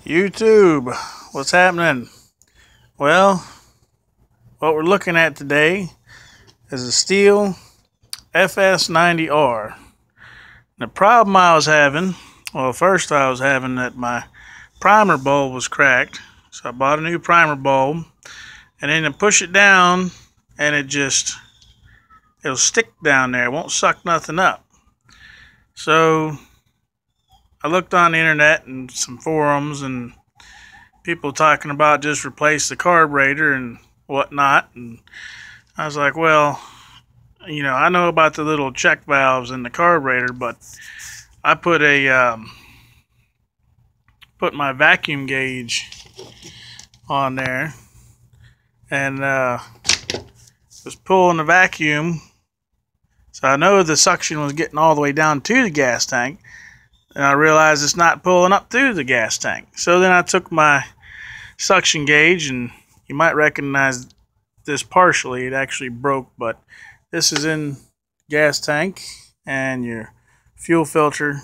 YouTube, what's happening? Well, what we're looking at today is a Stihl FS90R. The problem I was having, well, first I was having that my primer bulb was cracked. So I bought a new primer bulb, and then I push it down and it'll stick down there. It won't suck nothing up. So I looked on the internet and some forums and people talking about just replace the carburetor and whatnot, and I was like, well, I know about the little check valves in the carburetor, but I put my vacuum gauge on there and was pulling the vacuum, so I know the suction was getting all the way down to the gas tank, and I realized it's not pulling up through the gas tank. So then I took my suction gauge, and you might recognize this partially. It actually broke, but this is in gas tank and your fuel filter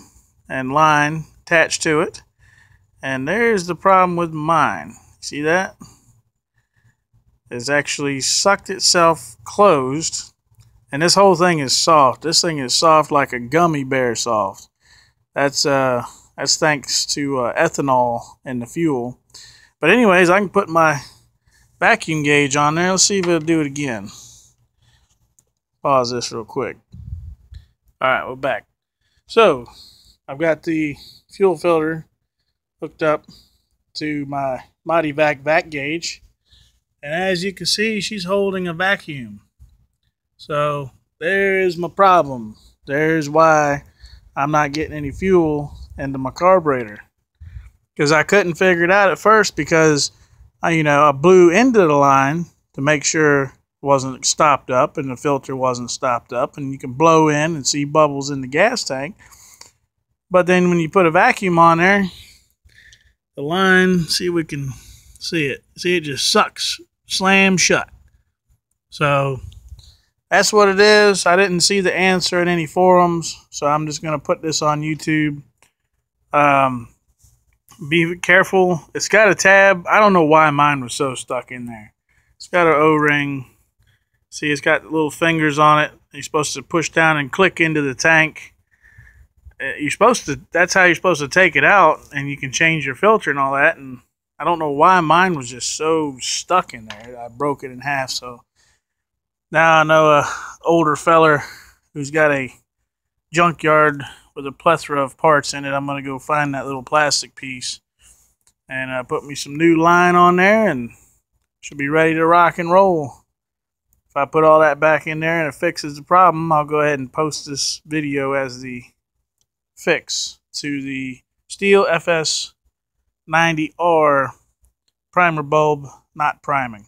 and line attached to it. And there's the problem with mine. See that? It's actually sucked itself closed, and this whole thing is soft. This thing is soft like a gummy bear soft. That's thanks to ethanol in the fuel. But anyways, I can put my vacuum gauge on there. Let's see if it'll do it again. Pause this real quick. Alright, we're back. So, I've got the fuel filter hooked up to my MightyVac vac gauge. And as you can see, she's holding a vacuum. So, there's my problem. There's why I'm not getting any fuel into my carburetor. Because I couldn't figure it out at first, because I blew into the line to make sure it wasn't stopped up and the filter wasn't stopped up, and you can blow in and see bubbles in the gas tank. But then when you put a vacuum on there, the line, see if we can see it. See, it just sucks, slam shut. So that's what it is. I didn't see the answer in any forums, so I'm just going to put this on YouTube. Be careful. It's got a tab. I don't know why mine was so stuck in there. It's got an O-ring. See, it's got little fingers on it. You're supposed to push down and click into the tank. That's how you're supposed to take it out, and you can change your filter and all that. And I don't know why mine was just so stuck in there. I broke it in half. So now I know a older feller who's got a junkyard with a plethora of parts in it. I'm going to go find that little plastic piece and put me some new line on there, and should be ready to rock and roll. If I put all that back in there and it fixes the problem, I'll go ahead and post this video as the fix to the Stihl FS90R primer bulb not priming.